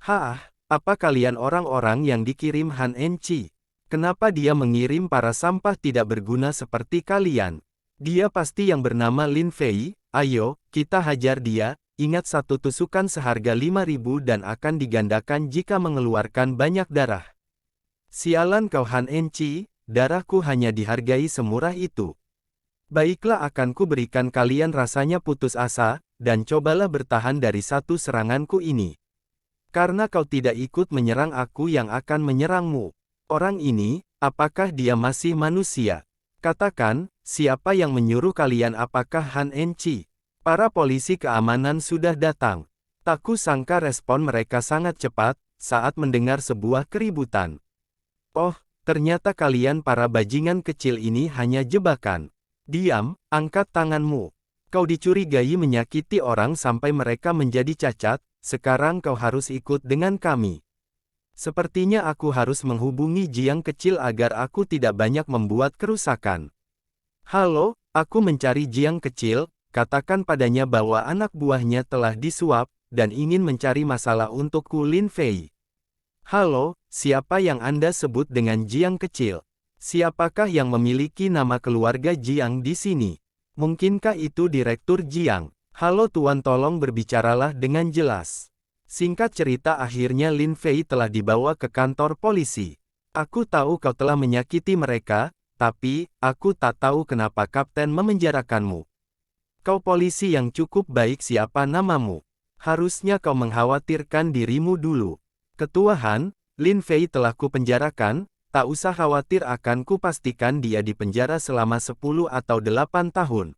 Hah, apa kalian orang-orang yang dikirim Han Enci? Kenapa dia mengirim para sampah tidak berguna seperti kalian? Dia pasti yang bernama Lin Fei. Ayo, kita hajar dia. Ingat, satu tusukan seharga 5.000 dan akan digandakan jika mengeluarkan banyak darah. Sialan kau Han Enci, darahku hanya dihargai semurah itu. Baiklah, akan ku berikan kalian rasanya putus asa, dan cobalah bertahan dari satu seranganku ini. Karena kau tidak ikut menyerang, aku yang akan menyerangmu. Orang ini, apakah dia masih manusia? Katakan, siapa yang menyuruh kalian? Apakah Han Enci? Para polisi keamanan sudah datang. Tak kusangka respon mereka sangat cepat, saat mendengar sebuah keributan. Oh, ternyata kalian para bajingan kecil ini hanya jebakan. Diam, angkat tanganmu. Kau dicurigai menyakiti orang sampai mereka menjadi cacat, sekarang kau harus ikut dengan kami. Sepertinya aku harus menghubungi Jiang kecil agar aku tidak banyak membuat kerusakan. Halo, aku mencari Jiang kecil. Katakan padanya bahwa anak buahnya telah disuap, dan ingin mencari masalah untukku. Lin Fei. Halo, siapa yang Anda sebut dengan Jiang kecil? Siapakah yang memiliki nama keluarga Jiang di sini? Mungkinkah itu Direktur Jiang? Halo Tuan, tolong berbicaralah dengan jelas. Singkat cerita, akhirnya Lin Fei telah dibawa ke kantor polisi. Aku tahu kau telah menyakiti mereka, tapi aku tak tahu kenapa Kapten memenjarakanmu. Kau polisi yang cukup baik, siapa namamu? Harusnya kau mengkhawatirkan dirimu dulu. Ketua Han, Lin Fei telah kupenjarakan, tak usah khawatir, akan kupastikan dia dipenjara selama 10 atau 8 tahun.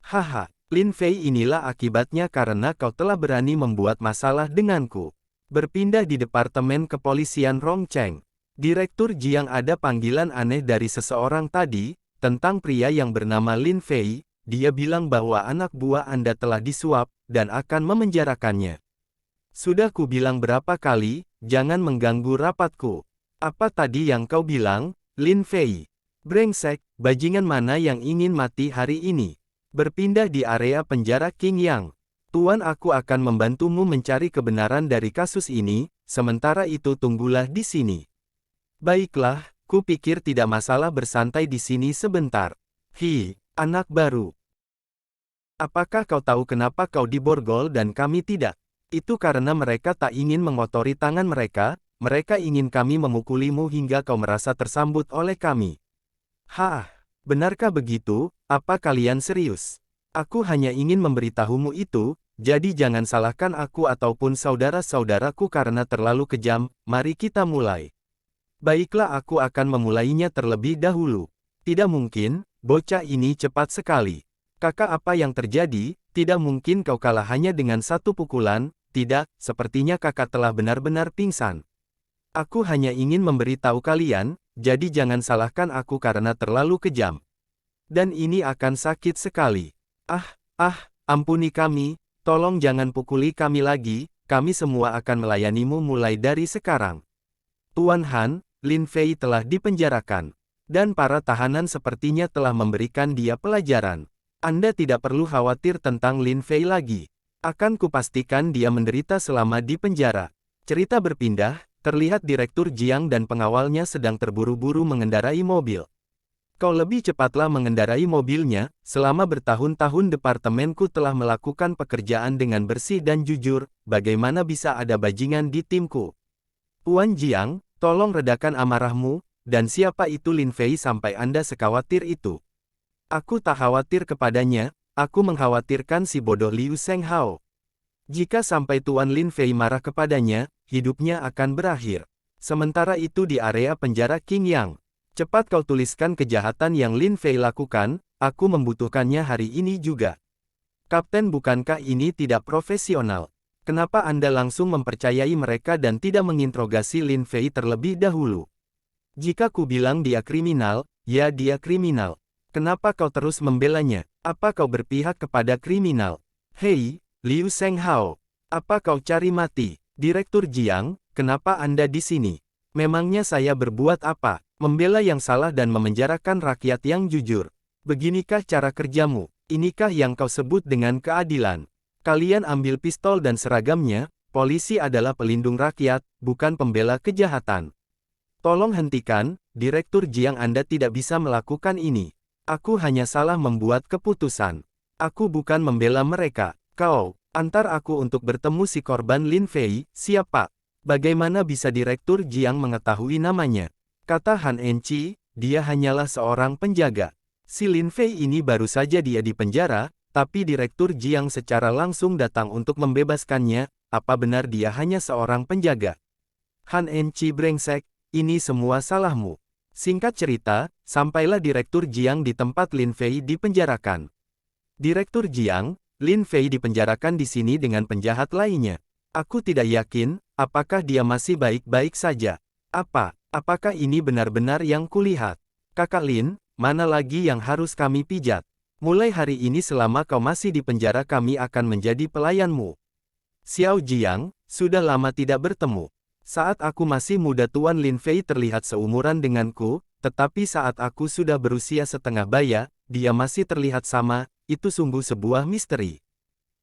Haha, Lin Fei, inilah akibatnya karena kau telah berani membuat masalah denganku. Berpindah di Departemen Kepolisian Rongcheng. Direktur Jiang, ada panggilan aneh dari seseorang tadi, tentang pria yang bernama Lin Fei. Dia bilang bahwa anak buah Anda telah disuap, dan akan memenjarakannya. Sudah ku bilang berapa kali, jangan mengganggu rapatku. Apa tadi yang kau bilang, Lin Fei? Brengsek, bajingan mana yang ingin mati hari ini? Berpindah di area penjara King Yang. Tuan, aku akan membantumu mencari kebenaran dari kasus ini, sementara itu tunggulah di sini. Baiklah, ku pikir tidak masalah bersantai di sini sebentar. Hi, anak baru. Apakah kau tahu kenapa kau diborgol dan kami tidak? Itu karena mereka tak ingin mengotori tangan mereka, mereka ingin kami memukulimu hingga kau merasa tersambut oleh kami. Hah, benarkah begitu? Apa kalian serius? Aku hanya ingin memberitahumu itu, jadi jangan salahkan aku ataupun saudara-saudaraku karena terlalu kejam. Mari kita mulai. Baiklah, aku akan memulainya terlebih dahulu. Tidak mungkin, bocah ini cepat sekali. Kakak, apa yang terjadi? Tidak mungkin kau kalah hanya dengan satu pukulan. Tidak, sepertinya kakak telah benar-benar pingsan. Aku hanya ingin memberitahu kalian, jadi jangan salahkan aku karena terlalu kejam. Dan ini akan sakit sekali. Ampuni kami, tolong jangan pukuli kami lagi, kami semua akan melayanimu mulai dari sekarang. Tuan Han, Lin Fei telah dipenjarakan. Dan para tahanan sepertinya telah memberikan dia pelajaran. Anda tidak perlu khawatir tentang Lin Fei lagi. Akan kupastikan dia menderita selama di penjara. Cerita berpindah, terlihat Direktur Jiang dan pengawalnya sedang terburu-buru mengendarai mobil. Kau lebih cepatlah mengendarai mobilnya, selama bertahun-tahun departemenku telah melakukan pekerjaan dengan bersih dan jujur, bagaimana bisa ada bajingan di timku? Tuan Jiang, tolong redakan amarahmu, dan siapa itu Lin Fei sampai Anda sekhawatir itu? Aku tak khawatir kepadanya, aku mengkhawatirkan si bodoh Liu Shenghao. Jika sampai Tuan Lin Fei marah kepadanya, hidupnya akan berakhir. Sementara itu di area penjara King Yang. Cepat kau tuliskan kejahatan yang Lin Fei lakukan, aku membutuhkannya hari ini juga. Kapten, bukankah ini tidak profesional? Kenapa Anda langsung mempercayai mereka dan tidak menginterogasi Lin Fei terlebih dahulu? Jika ku bilang dia kriminal, ya dia kriminal. Kenapa kau terus membelanya? Apa kau berpihak kepada kriminal? Hei, Liu Shenghao, apa kau cari mati? Direktur Jiang, kenapa Anda di sini? Memangnya saya berbuat apa? Membela yang salah dan memenjarakan rakyat yang jujur. Beginikah cara kerjamu? Inikah yang kau sebut dengan keadilan? Kalian ambil pistol dan seragamnya, polisi adalah pelindung rakyat, bukan pembela kejahatan. Tolong hentikan, Direktur Jiang, Anda tidak bisa melakukan ini. Aku hanya salah membuat keputusan. Aku bukan membela mereka. Kau, antar aku untuk bertemu si korban Lin Fei. Siapa? Bagaimana bisa Direktur Jiang mengetahui namanya? Kata Han Enci, dia hanyalah seorang penjaga. Si Lin Fei ini baru saja dia di penjara, tapi Direktur Jiang secara langsung datang untuk membebaskannya. Apa benar dia hanya seorang penjaga? Han Enci brengsek, ini semua salahmu. Singkat cerita, sampailah Direktur Jiang di tempat Lin Fei dipenjarakan. Direktur Jiang, Lin Fei dipenjarakan di sini dengan penjahat lainnya. Aku tidak yakin, apakah dia masih baik-baik saja. Apakah ini benar-benar yang kulihat? Kakak Lin, mana lagi yang harus kami pijat? Mulai hari ini selama kau masih di penjara kami akan menjadi pelayanmu. Xiao Jiang, sudah lama tidak bertemu. Saat aku masih muda Tuan Lin Fei terlihat seumuran denganku, tetapi saat aku sudah berusia setengah baya, dia masih terlihat sama, itu sungguh sebuah misteri.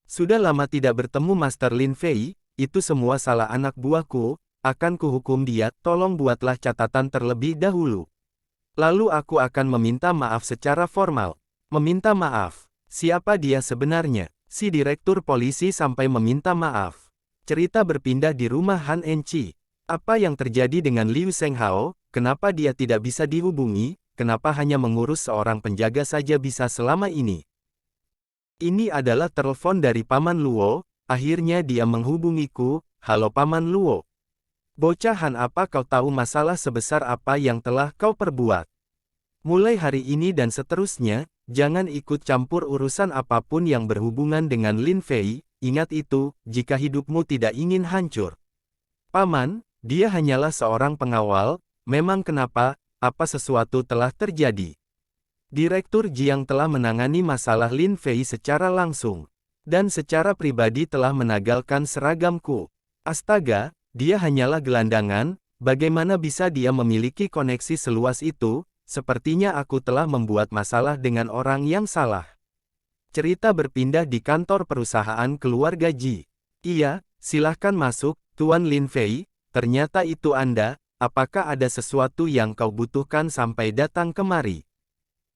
Sudah lama tidak bertemu Master Lin Fei, itu semua salah anak buahku, akan kuhukum dia, tolong buatlah catatan terlebih dahulu. Lalu aku akan meminta maaf secara formal. Meminta maaf? Siapa dia sebenarnya? Si Direktur Polisi sampai meminta maaf. Cerita berpindah di rumah Han Enci. Apa yang terjadi dengan Liu Shenghao? Kenapa dia tidak bisa dihubungi? Kenapa hanya mengurus seorang penjaga saja bisa selama ini? Ini adalah telepon dari Paman Luo. Akhirnya dia menghubungiku. Halo Paman Luo. Bocah Han, apa kau tahu masalah sebesar apa yang telah kau perbuat? Mulai hari ini dan seterusnya, jangan ikut campur urusan apapun yang berhubungan dengan Lin Fei. Ingat itu, jika hidupmu tidak ingin hancur. Paman, dia hanyalah seorang pengawal. Memang kenapa? Apa sesuatu telah terjadi? Direktur Jiang telah menangani masalah Lin Fei secara langsung. Dan secara pribadi telah menagalkan seragamku. Astaga, dia hanyalah gelandangan. Bagaimana bisa dia memiliki koneksi seluas itu? Sepertinya aku telah membuat masalah dengan orang yang salah. Cerita berpindah di kantor perusahaan keluarga Ji. Iya, silahkan masuk, Tuan Lin Fei. Ternyata itu Anda. Apakah ada sesuatu yang kau butuhkan sampai datang kemari?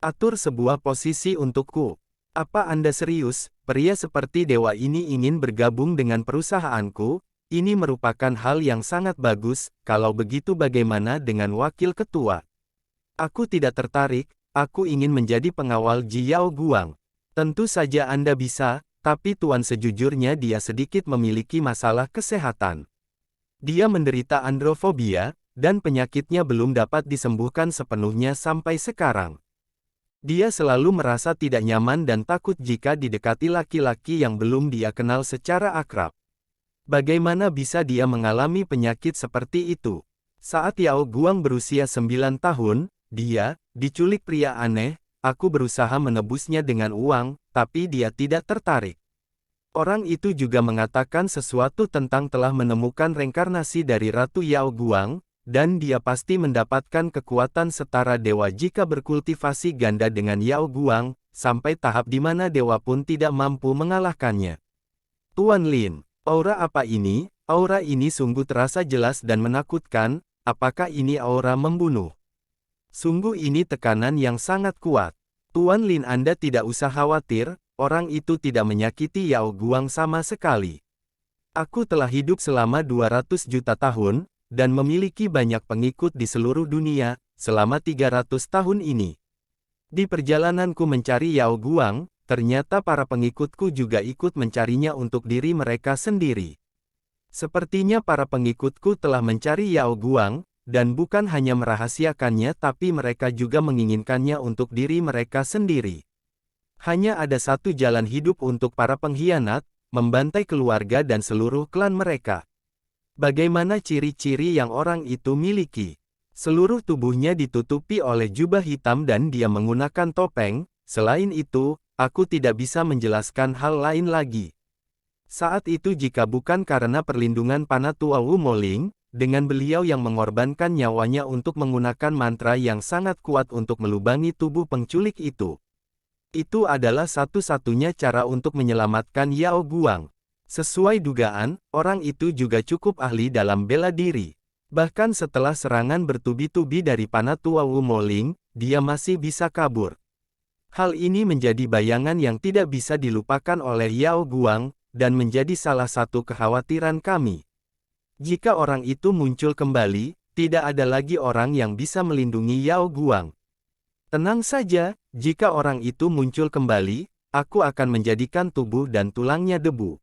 Atur sebuah posisi untukku. Apa Anda serius? Pria seperti dewa ini ingin bergabung dengan perusahaanku? Ini merupakan hal yang sangat bagus. Kalau begitu bagaimana dengan wakil ketua? Aku tidak tertarik. Aku ingin menjadi pengawal Ji Yao Guang. Tentu saja Anda bisa, tapi Tuan sejujurnya dia sedikit memiliki masalah kesehatan. Dia menderita androfobia, dan penyakitnya belum dapat disembuhkan sepenuhnya sampai sekarang. Dia selalu merasa tidak nyaman dan takut jika didekati laki-laki yang belum dia kenal secara akrab. Bagaimana bisa dia mengalami penyakit seperti itu? Saat Yao Guang berusia 9 tahun, dia diculik pria aneh. Aku berusaha menebusnya dengan uang, tapi dia tidak tertarik. Orang itu juga mengatakan sesuatu tentang telah menemukan reinkarnasi dari Ratu Yao Guang, dan dia pasti mendapatkan kekuatan setara dewa jika berkultivasi ganda dengan Yao Guang, sampai tahap di mana dewa pun tidak mampu mengalahkannya. Tuan Lin, aura apa ini? Aura ini sungguh terasa jelas dan menakutkan. Apakah ini aura membunuh? Sungguh ini tekanan yang sangat kuat. Tuan Lin, Anda tidak usah khawatir, orang itu tidak menyakiti Yao Guang sama sekali. Aku telah hidup selama 200 juta tahun, dan memiliki banyak pengikut di seluruh dunia, selama 300 tahun ini. Di perjalananku mencari Yao Guang, ternyata para pengikutku juga ikut mencarinya untuk diri mereka sendiri. Sepertinya para pengikutku telah mencari Yao Guang, dan bukan hanya merahasiakannya tapi mereka juga menginginkannya untuk diri mereka sendiri. Hanya ada satu jalan hidup untuk para pengkhianat, membantai keluarga dan seluruh klan mereka. Bagaimana ciri-ciri yang orang itu miliki? Seluruh tubuhnya ditutupi oleh jubah hitam dan dia menggunakan topeng. Selain itu, aku tidak bisa menjelaskan hal lain lagi. Saat itu jika bukan karena perlindungan Panatua Wu Moling, dengan beliau yang mengorbankan nyawanya untuk menggunakan mantra yang sangat kuat untuk melubangi tubuh penculik itu. Itu adalah satu-satunya cara untuk menyelamatkan Yao Guang. Sesuai dugaan, orang itu juga cukup ahli dalam bela diri. Bahkan setelah serangan bertubi-tubi dari Panatua Wu Moling, dia masih bisa kabur. Hal ini menjadi bayangan yang tidak bisa dilupakan oleh Yao Guang, dan menjadi salah satu kekhawatiran kami. Jika orang itu muncul kembali, tidak ada lagi orang yang bisa melindungi Yao Guang. Tenang saja, jika orang itu muncul kembali, aku akan menjadikan tubuh dan tulangnya debu.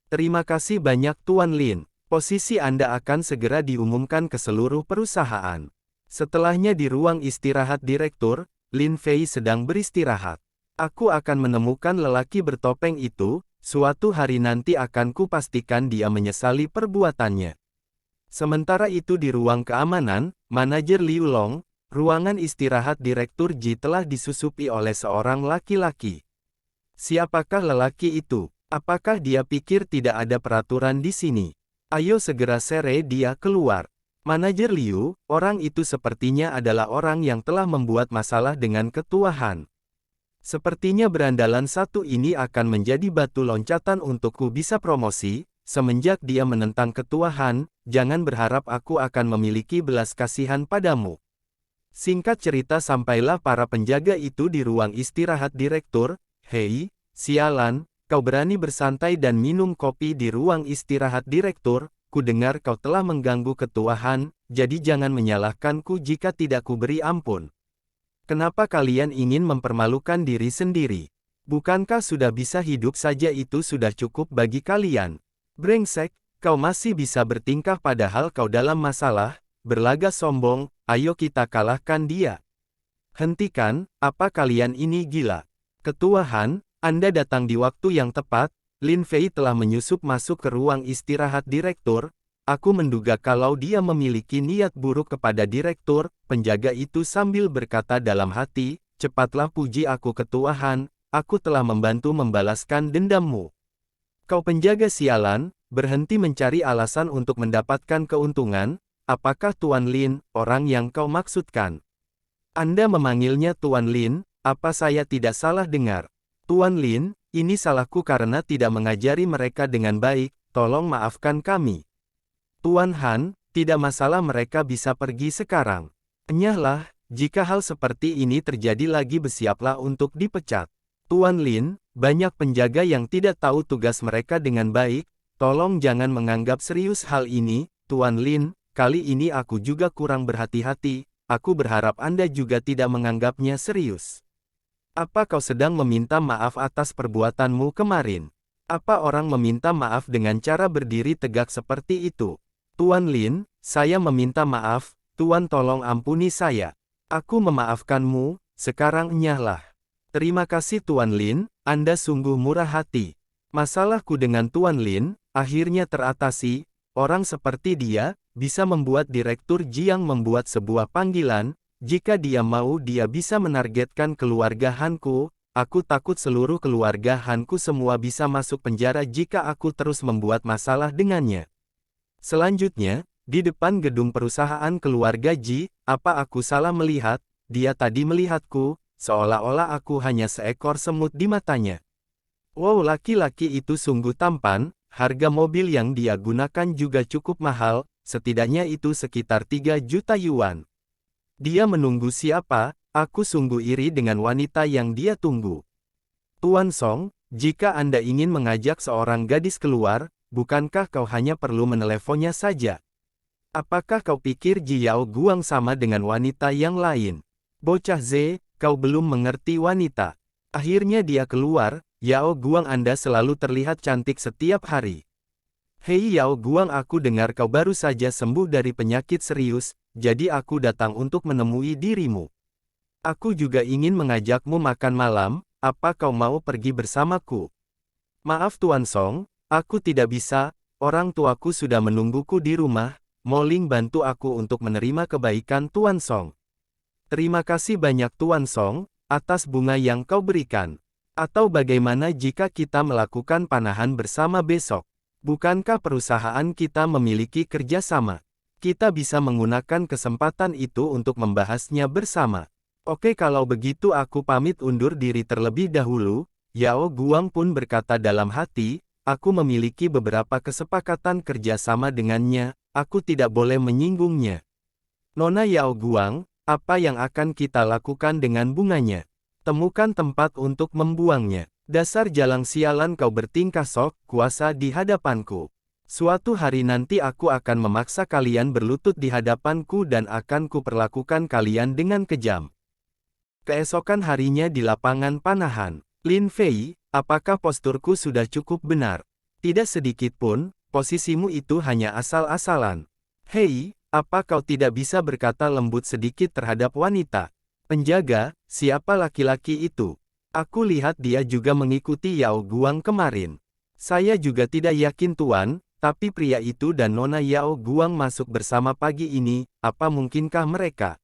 Terima kasih banyak Tuan Lin. Posisi Anda akan segera diumumkan ke seluruh perusahaan. Setelahnya di ruang istirahat direktur, Lin Fei sedang beristirahat. Aku akan menemukan lelaki bertopeng itu, suatu hari nanti akan kupastikan dia menyesali perbuatannya. Sementara itu di ruang keamanan, manajer Liu Long, ruangan istirahat direktur Ji telah disusupi oleh seorang laki-laki. Siapakah lelaki itu? Apakah dia pikir tidak ada peraturan di sini? Ayo segera seret dia keluar. Manajer Liu, orang itu sepertinya adalah orang yang telah membuat masalah dengan Ketua Han. Sepertinya berandalan satu ini akan menjadi batu loncatan untukku bisa promosi. Semenjak dia menentang Ketua Han, jangan berharap aku akan memiliki belas kasihan padamu. Singkat cerita sampailah para penjaga itu di ruang istirahat direktur. Hei, sialan, kau berani bersantai dan minum kopi di ruang istirahat direktur, ku dengar kau telah mengganggu Ketua Han, jadi jangan menyalahkanku jika tidak ku beri ampun. Kenapa kalian ingin mempermalukan diri sendiri? Bukankah sudah bisa hidup saja itu sudah cukup bagi kalian? Brengsek, kau masih bisa bertingkah padahal kau dalam masalah, berlagak sombong, ayo kita kalahkan dia. Hentikan, apa kalian ini gila? Ketua Han, Anda datang di waktu yang tepat. Lin Fei telah menyusup masuk ke ruang istirahat direktur. Aku menduga kalau dia memiliki niat buruk kepada direktur. Penjaga itu sambil berkata dalam hati, cepatlah puji aku Ketua Han, aku telah membantu membalaskan dendammu. Kau penjaga sialan, berhenti mencari alasan untuk mendapatkan keuntungan. Apakah Tuan Lin, orang yang kau maksudkan? Anda memanggilnya Tuan Lin, apa saya tidak salah dengar? Tuan Lin, ini salahku karena tidak mengajari mereka dengan baik, tolong maafkan kami. Tuan Han, tidak masalah mereka bisa pergi sekarang. Enyahlah, jika hal seperti ini terjadi lagi bersiaplah untuk dipecat. Tuan Lin, banyak penjaga yang tidak tahu tugas mereka dengan baik, tolong jangan menganggap serius hal ini, Tuan Lin, kali ini aku juga kurang berhati-hati, aku berharap Anda juga tidak menganggapnya serius. Apa kau sedang meminta maaf atas perbuatanmu kemarin? Apa orang meminta maaf dengan cara berdiri tegak seperti itu? Tuan Lin, saya meminta maaf, Tuan tolong ampuni saya. Aku memaafkanmu, sekarang enyahlah. Terima kasih Tuan Lin, Anda sungguh murah hati. Masalahku dengan Tuan Lin, akhirnya teratasi, orang seperti dia, bisa membuat Direktur Jiang membuat sebuah panggilan. Jika dia mau dia bisa menargetkan keluarga Hanku, aku takut seluruh keluarga Hanku semua bisa masuk penjara jika aku terus membuat masalah dengannya. Selanjutnya, di depan gedung perusahaan keluarga Ji, apa aku salah melihat, dia tadi melihatku, seolah-olah aku hanya seekor semut di matanya. Wow, laki-laki itu sungguh tampan, harga mobil yang dia gunakan juga cukup mahal, setidaknya itu sekitar 3 juta yuan. Dia menunggu siapa? Aku sungguh iri dengan wanita yang dia tunggu. Tuan Song, jika Anda ingin mengajak seorang gadis keluar, bukankah kau hanya perlu meneleponnya saja? Apakah kau pikir Ji Yao Guang sama dengan wanita yang lain? Bocah Z, kau belum mengerti wanita. Akhirnya dia keluar, Yao Guang Anda selalu terlihat cantik setiap hari. Hei Yao Guang, aku dengar kau baru saja sembuh dari penyakit serius, jadi aku datang untuk menemui dirimu. Aku juga ingin mengajakmu makan malam, apa kau mau pergi bersamaku? Maaf Tuan Song, aku tidak bisa, orang tuaku sudah menungguku di rumah, Moling bantu aku untuk menerima kebaikan Tuan Song. Terima kasih banyak Tuan Song, atas bunga yang kau berikan. Atau bagaimana jika kita melakukan panahan bersama besok? Bukankah perusahaan kita memiliki kerjasama? Kita bisa menggunakan kesempatan itu untuk membahasnya bersama. Oke, kalau begitu aku pamit undur diri terlebih dahulu. Yao Guang pun berkata dalam hati, aku memiliki beberapa kesepakatan kerjasama dengannya, aku tidak boleh menyinggungnya. Nona Yao Guang, apa yang akan kita lakukan dengan bunganya? Temukan tempat untuk membuangnya. Dasar jalang sialan kau bertingkah sok kuasa di hadapanku. Suatu hari nanti aku akan memaksa kalian berlutut di hadapanku dan akan kuperlakukan kalian dengan kejam. Keesokan harinya di lapangan panahan. Lin Fei, apakah posturku sudah cukup benar? Tidak sedikit pun, posisimu itu hanya asal-asalan. Hei, apa kau tidak bisa berkata lembut sedikit terhadap wanita? Penjaga, siapa laki-laki itu? Aku lihat dia juga mengikuti Yao Guang kemarin. Saya juga tidak yakin tuan, tapi pria itu dan Nona Yao Guang masuk bersama pagi ini, apa mungkinkah mereka?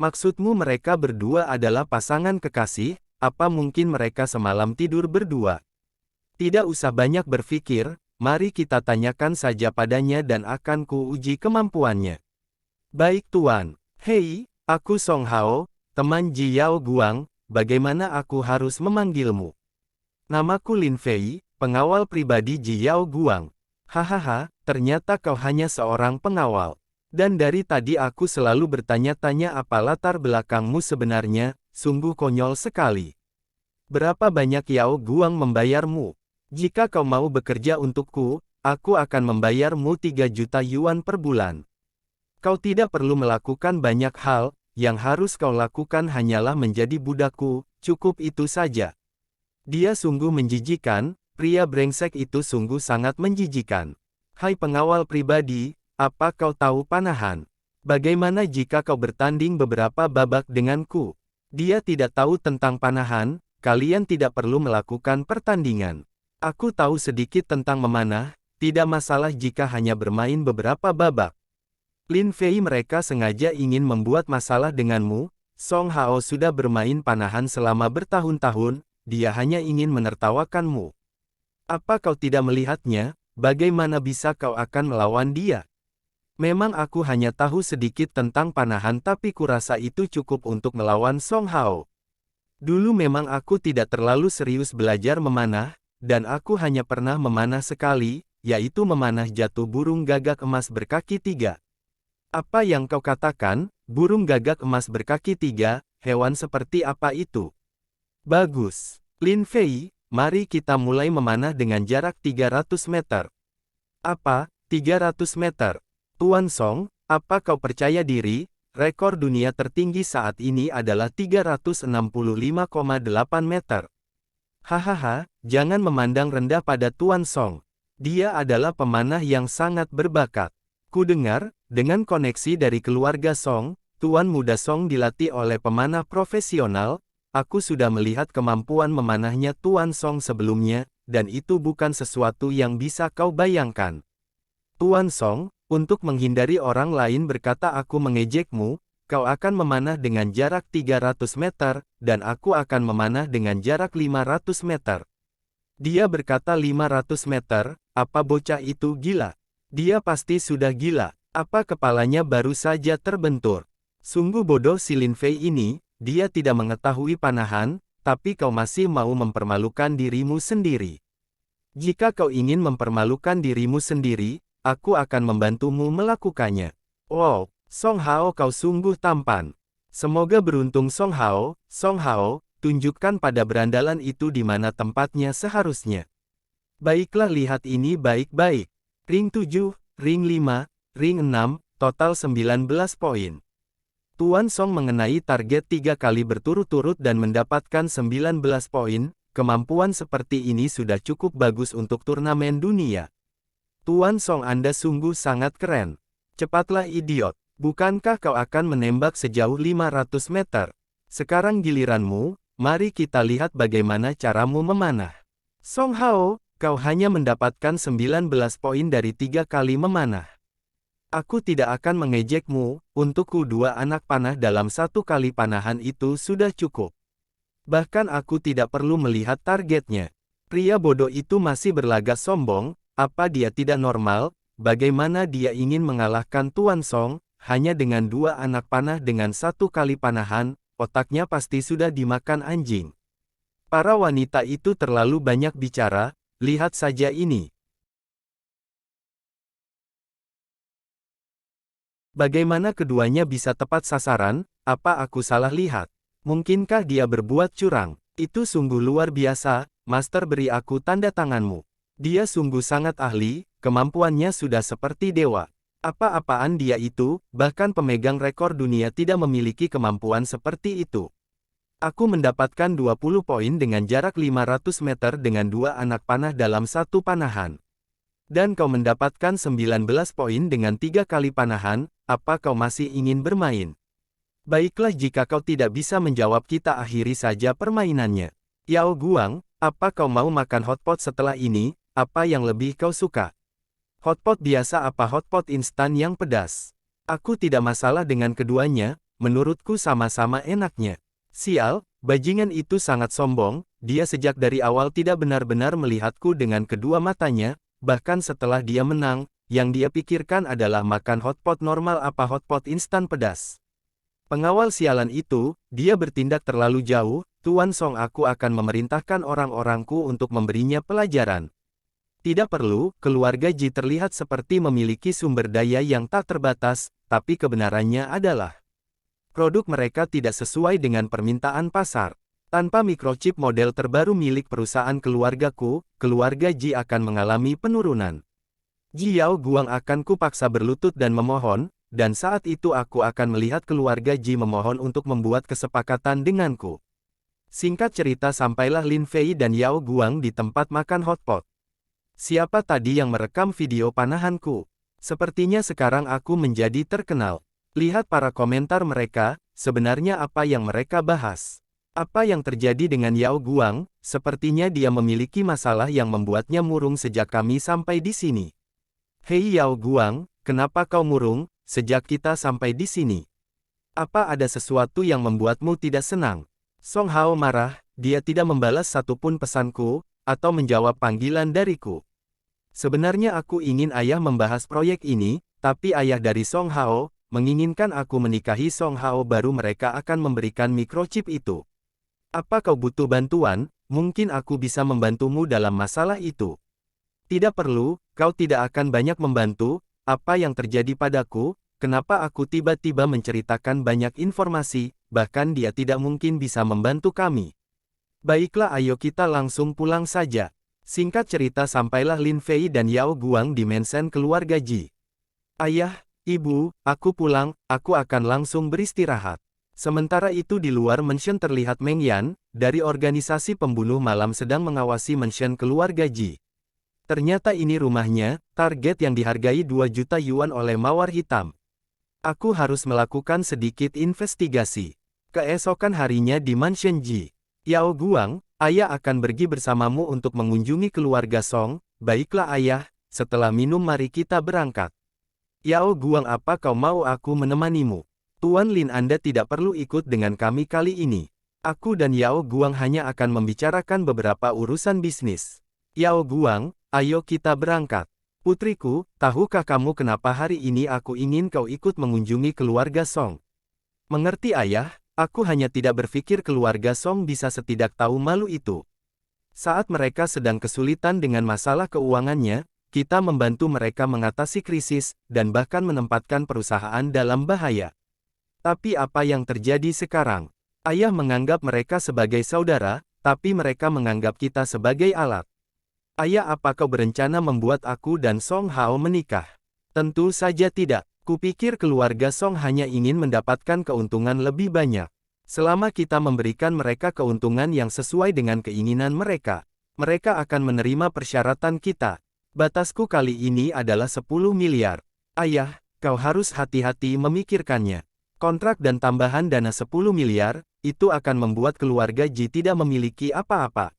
Maksudmu mereka berdua adalah pasangan kekasih, apa mungkin mereka semalam tidur berdua? Tidak usah banyak berpikir, mari kita tanyakan saja padanya dan akan kuuji kemampuannya. Baik tuan. Hei, aku Song Hao, teman Ji Yao Guang, bagaimana aku harus memanggilmu? Namaku Lin Fei, pengawal pribadi Ji Yao Guang. Hahaha, ternyata kau hanya seorang pengawal. Dan dari tadi aku selalu bertanya-tanya apa latar belakangmu sebenarnya, sungguh konyol sekali. Berapa banyak Yao Guang membayarmu? Jika kau mau bekerja untukku, aku akan membayarmu 3 juta yuan per bulan. Kau tidak perlu melakukan banyak hal, yang harus kau lakukan hanyalah menjadi budakku, cukup itu saja. Dia sungguh menjijikan, pria brengsek itu sungguh sangat menjijikan. Hai pengawal pribadi, apa kau tahu panahan? Bagaimana jika kau bertanding beberapa babak denganku? Dia tidak tahu tentang panahan, kalian tidak perlu melakukan pertandingan. Aku tahu sedikit tentang memanah, tidak masalah jika hanya bermain beberapa babak. Lin Fei mereka sengaja ingin membuat masalah denganmu, Song Hao sudah bermain panahan selama bertahun-tahun, dia hanya ingin menertawakanmu. Apa kau tidak melihatnya, bagaimana bisa kau akan melawan dia? Memang aku hanya tahu sedikit tentang panahan tapi kurasa itu cukup untuk melawan Song Hao. Dulu memang aku tidak terlalu serius belajar memanah, dan aku hanya pernah memanah sekali, yaitu memanah jatuh burung gagak emas berkaki 3. Apa yang kau katakan, burung gagak emas berkaki 3, hewan seperti apa itu? Bagus. Lin Fei, mari kita mulai memanah dengan jarak 300 meter. Apa, 300 meter? Tuan Song, apa kau percaya diri? Rekor dunia tertinggi saat ini adalah 365,8 meter. Hahaha, jangan memandang rendah pada Tuan Song. Dia adalah pemanah yang sangat berbakat. Ku dengar, dengan koneksi dari keluarga Song, Tuan Muda Song dilatih oleh pemanah profesional, aku sudah melihat kemampuan memanahnya Tuan Song sebelumnya, dan itu bukan sesuatu yang bisa kau bayangkan. Tuan Song, untuk menghindari orang lain berkata aku mengejekmu, kau akan memanah dengan jarak 300 meter, dan aku akan memanah dengan jarak 500 meter. Dia berkata 500 meter, apa bocah itu gila? Dia pasti sudah gila, apa kepalanya baru saja terbentur. Sungguh bodoh si Lin Fei ini, dia tidak mengetahui panahan, tapi kau masih mau mempermalukan dirimu sendiri. Jika kau ingin mempermalukan dirimu sendiri, aku akan membantumu melakukannya. Wow! Song Hao kau sungguh tampan. Semoga beruntung Song Hao, tunjukkan pada berandalan itu di mana tempatnya seharusnya. Baiklah lihat ini baik-baik. Ring 7, ring 5, ring 6, total 19 poin. Tuan Song mengenai target 3 kali berturut-turut dan mendapatkan 19 poin, kemampuan seperti ini sudah cukup bagus untuk turnamen dunia. Tuan Song Anda sungguh sangat keren. Cepatlah idiot. Bukankah kau akan menembak sejauh 500 meter? Sekarang giliranmu, mari kita lihat bagaimana caramu memanah. Song Hao, kau hanya mendapatkan 19 poin dari 3 kali memanah. Aku tidak akan mengejekmu, untukku 2 anak panah dalam 1 kali panahan itu sudah cukup. Bahkan aku tidak perlu melihat targetnya. Pria bodoh itu masih berlagak sombong, apa dia tidak normal, bagaimana dia ingin mengalahkan Tuan Song, hanya dengan 2 anak panah dengan 1 kali panahan, otaknya pasti sudah dimakan anjing. Para wanita itu terlalu banyak bicara, lihat saja ini. Bagaimana keduanya bisa tepat sasaran? Apa aku salah lihat? Mungkinkah dia berbuat curang? Itu sungguh luar biasa, Master, beri aku tanda tanganmu. Dia sungguh sangat ahli, kemampuannya sudah seperti dewa. Apa-apaan dia itu, bahkan pemegang rekor dunia tidak memiliki kemampuan seperti itu. Aku mendapatkan 20 poin dengan jarak 500 meter dengan 2 anak panah dalam satu panahan. Dan kau mendapatkan 19 poin dengan 3 kali panahan, apa kau masih ingin bermain? Baiklah, jika kau tidak bisa menjawab, kita akhiri saja permainannya. Yao Guang, apa kau mau makan hotpot setelah ini? Apa yang lebih kau suka? Hotpot biasa apa hotpot instan yang pedas? Aku tidak masalah dengan keduanya, menurutku sama-sama enaknya. Sial, bajingan itu sangat sombong, dia sejak dari awal tidak benar-benar melihatku dengan kedua matanya. Bahkan setelah dia menang, yang dia pikirkan adalah makan hotpot normal apa hotpot instan pedas. Pengawal sialan itu, dia bertindak terlalu jauh. Tuan Song, aku akan memerintahkan orang-orangku untuk memberinya pelajaran. Tidak perlu, keluarga Ji terlihat seperti memiliki sumber daya yang tak terbatas, tapi kebenarannya adalah produk mereka tidak sesuai dengan permintaan pasar. Tanpa microchip model terbaru milik perusahaan keluargaku, keluarga Ji akan mengalami penurunan. Ji Yao Guang akan kupaksa berlutut dan memohon, dan saat itu aku akan melihat keluarga Ji memohon untuk membuat kesepakatan denganku. Singkat cerita, sampailah Lin Fei dan Yao Guang di tempat makan hotpot. Siapa tadi yang merekam video panahanku? Sepertinya sekarang aku menjadi terkenal. Lihat para komentar mereka, sebenarnya apa yang mereka bahas. Apa yang terjadi dengan Yao Guang? Sepertinya dia memiliki masalah yang membuatnya murung sejak kami sampai di sini. Hei Yao Guang, kenapa kau murung, sejak kita sampai di sini? Apa ada sesuatu yang membuatmu tidak senang? Song Hao marah, dia tidak membalas satupun pesanku, atau menjawab panggilan dariku. Sebenarnya aku ingin ayah membahas proyek ini, tapi ayah dari Song Hao menginginkan aku menikahi Song Hao, baru mereka akan memberikan microchip itu. Apa kau butuh bantuan? Mungkin aku bisa membantumu dalam masalah itu. Tidak perlu, kau tidak akan banyak membantu. Apa yang terjadi padaku? Kenapa aku tiba-tiba menceritakan banyak informasi, bahkan dia tidak mungkin bisa membantu kami. Baiklah, ayo kita langsung pulang saja. Singkat cerita, sampailah Lin Fei dan Yao Guang di mansion keluarga Ji. Ayah, ibu, aku pulang, aku akan langsung beristirahat. Sementara itu di luar mansion terlihat Meng Yan, dari organisasi pembunuh malam, sedang mengawasi mansion keluarga Ji. Ternyata ini rumahnya, target yang dihargai 2 juta yuan oleh Mawar Hitam. Aku harus melakukan sedikit investigasi. Keesokan harinya di mansion Ji. Yao Guang, ayah akan pergi bersamamu untuk mengunjungi keluarga Song. Baiklah ayah, setelah minum mari kita berangkat. Yao Guang, apa kau mau aku menemanimu? Tuan Lin, Anda tidak perlu ikut dengan kami kali ini. Aku dan Yao Guang hanya akan membicarakan beberapa urusan bisnis. Yao Guang, ayo kita berangkat. Putriku, tahukah kamu kenapa hari ini aku ingin kau ikut mengunjungi keluarga Song? Mengerti ayah, aku hanya tidak berpikir keluarga Song bisa setidak tahu malu itu. Saat mereka sedang kesulitan dengan masalah keuangannya, kita membantu mereka mengatasi krisis, dan bahkan menempatkan perusahaan dalam bahaya. Tapi apa yang terjadi sekarang? Ayah menganggap mereka sebagai saudara, tapi mereka menganggap kita sebagai alat. Ayah, apa kau berencana membuat aku dan Song Hao menikah? Tentu saja tidak. Kupikir keluarga Song hanya ingin mendapatkan keuntungan lebih banyak. Selama kita memberikan mereka keuntungan yang sesuai dengan keinginan mereka, mereka akan menerima persyaratan kita. Batasku kali ini adalah 10 miliar. Ayah, kau harus hati-hati memikirkannya. Kontrak dan tambahan dana 10 miliar, itu akan membuat keluarga Ji tidak memiliki apa-apa.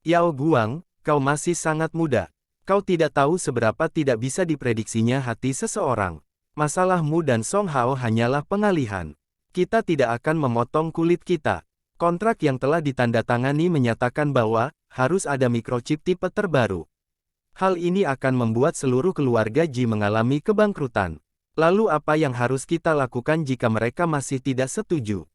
Yao Guang, kau masih sangat muda. Kau tidak tahu seberapa tidak bisa diprediksinya hati seseorang. Masalahmu dan Song Hao hanyalah pengalihan. Kita tidak akan memotong kulit kita. Kontrak yang telah ditandatangani menyatakan bahwa harus ada microchip tipe terbaru. Hal ini akan membuat seluruh keluarga Ji mengalami kebangkrutan. Lalu apa yang harus kita lakukan jika mereka masih tidak setuju?